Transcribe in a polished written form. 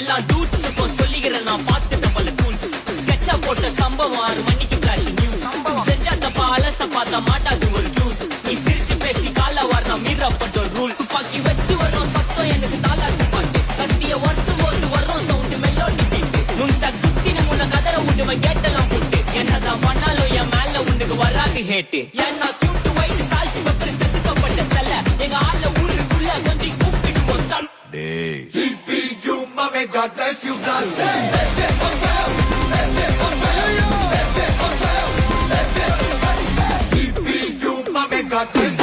எல்லா டூட்ஸுக்கும் சொல்லிக்கிறேன் நான் பார்த்துட்ட பல டூல்ஸ் ஸ்கெட்சா போட்ட சம்பவம் 6 மணிக்கு ஃபிளாஷ் நியூஸ் செஞ்சா தப்பா அலச பார்த்தா மாட்டாது ஒரு ஜூஸ் நீ சிரிச்சு பேசி கால வாரினா மீறப்பட்ட ரூல்ஸ் துப்பாக்கி வச்சு வர்றோம் சத்தம் எனக்கு தாளாட்டு பாட்டு கத்திய வருஷம் போது வர்றோம் சவுண்ட் மெல்லோடி பீட்டு நுண்சாக் சுத்தின முன்ன கதற விடுவன் கேட்டெல்லாம் போட்டு என்னதான் பண்ணாலும் என் மேல உனக்கு வராது ஹேட்டு என்ன கியூட்டு வைட்டு சால்ட் பத்திர செத்துக்கப்பட்ட செல்ல எங்க ஆள்ல ஊருக்குள்ள கொஞ்சம் கூப்பிடுவோம் தான் GPU, mommy, God bless you, blast GPU, mommy, God bless